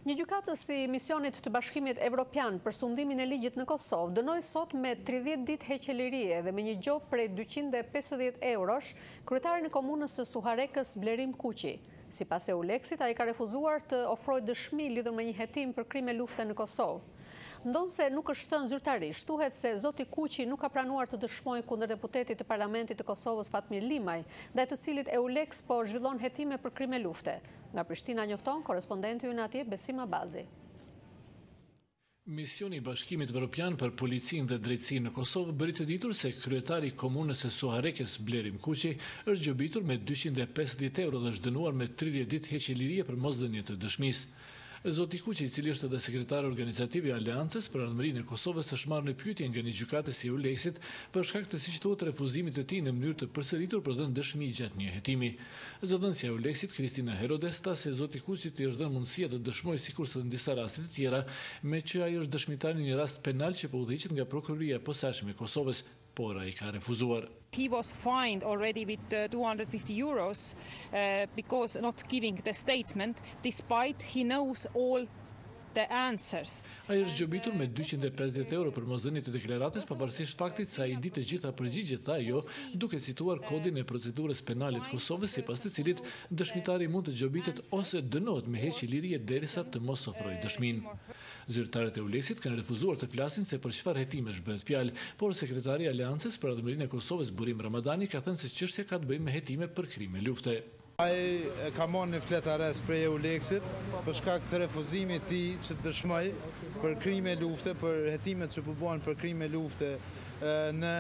Një gjykatës i misionit të Bashkimit Evropian për sundimin e ligjit në Kosovë dënoi sot me 30 ditë heqëlirie dhe me një gjop prej 250 eurosh kryetarin e komunës së Suharekës Blerim Kuqi. Sipas EULEX-it, ai ka refuzuar të ofrojë dëshmi lidhur me një hetim për krime lufte në Kosovë. Ndonse nuk është thënë zyrtarisht, thuhet se zoti Kuqi nuk ka pranuar të dëshmojë kundër deputetit të Parlamentit të Kosovës Fatmir Limaj, ndaj të cilit EULEX po zhvillon hetime për krime lufte. Nga Prishtina njofton korrespondenti ynë atje Besim Abazi. Misioni i Bashkimit Evropian për Policinë dhe Drejtësinë në Kosovë bëri të ditur se kryetari i komunës së Suharekës Blerim Kuqi është gjobitur me 250 euro dhe është dënuar me 30 ditë heqëlirie për mosdhënie të dëshmisë. Zoti Kuqi, i cili është edhe sekretari organizativ i Aleancës për Ardhmërinë e Kosovës, është marrë në pyetje nga një gjykatë e EULEX-it për shkak të siç thuhet refuzimit të tij në mënyrë të përsëritur për dhënë dëshmi gjatë një hetimi. Zëdhënësja e EULEX-it, Kristina Herodes, tha se zoti Kuqit i është dhënë mundësia të dëshmojë sikurse në disa raste të tjera, me që ai është dëshmitar në një rast penal që po udhëhiqet nga prokuroria e posaçme e Kosovës, por ai ka refuzuar. He was fined already with 250 euros because not giving the statement, despite he knows all the answers. Ai është gjobitur me 250 euro për mosdhënie të deklaratës, pavarësisht faktit se ai di të gjitha përgjigjet e ajo, duke cituar kodin e procedurës penale të Kosovës, sipas të cilit dëshmitari mund të gjobitet ose dënohet me heqëlirie derisa të mos ofrojë dëshminë. Zyrtarët e EULEX-it kanë refuzuar të flasin se për çfarë hetimesh bëhet fjalë, por sekretari i Aleancës për Ardhmërinë e Kosovës Burim Ramadani ka thënë se çështja ka të bëjë me hetime për krime lufte. Ai ka marrë një flet arrest prej EULEX-it për shkak të refuzimit të tij që të dëshmojë për krime lufte, për hetimet që po bëhen për krime lufte në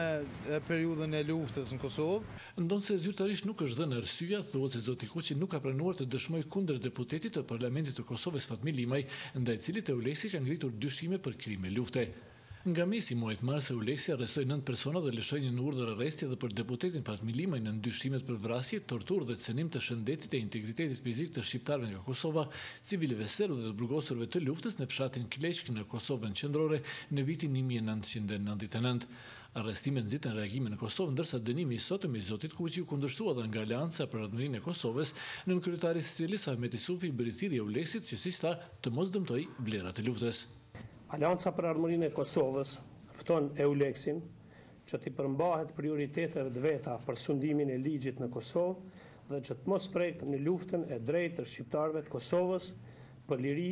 periudhën e luftës në Kosovë. Ndonse zyrtarisht nuk është dhënë arsyeja, thuhet se zoti Kuqi nuk ka pranuar të dëshmojë kundër deputetit të Parlamentit të Kosovës Fatmir Limaj, ndaj cilit EULEX-i ka ngritur dyshime për krime lufte. Nga mesi i muajit mars, EULEX-i arrestoi 9 persona dhe lëshoi një urdhër arresti edhe për deputetin Fatmir Limaj në ndyshimet për vrasje, torturë dhe cënim të shëndetit e integritetit fizik të shqiptarëve nga Kosova, civileve serb dhe të burgosurve të luftës në fshatin Kleqk në Kosovën qendrore në vitin 1999. Arrestimet nxitën reagime në Kosovë, ndërsa dënimi i sotëm i zotit Kuqi u kundërshtua edhe nga Aleanca për Ardhmërinë e Kosovës, nën kryetari i cilit Ahmet Isufi bëri thirrje EULEX-it që siç tha të mos dëmtojë vlerat e luftës. Aleanca për Ardhmërinë e Kosovës fton EULEX-in që t'i përmbahet prioriteteve të veta për sundimin e ligjit në Kosovë dhe që të mos prek në luftën e drejtë të shqiptarëve të Kosovës për liri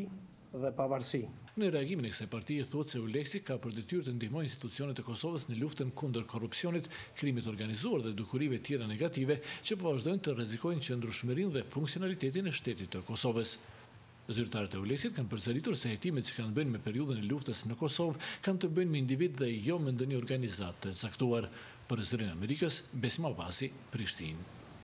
dhe pavarësi. Në reagimin e kësaj partie thuhet se EULEX-i ka për detyrë të ndihmojë institucionet e Kosovës në luftën kundër korrupsionit, krimit organizuar dhe dukurive tjera negative që po vazhdojnë të rrezikojnë qëndrueshmërinë dhe funksionalitetin e shtetit të Kosovës. Zyrtarët e EULEX-it kanë përsëritur se hetimet që kanë bënë me periudhën e luftës në Kosovë kanë të bëjnë me individ dhe jo me ndonjë organizatë të caktuar. Për Zërin Amerikës, Besim Abazi, Prishtinë.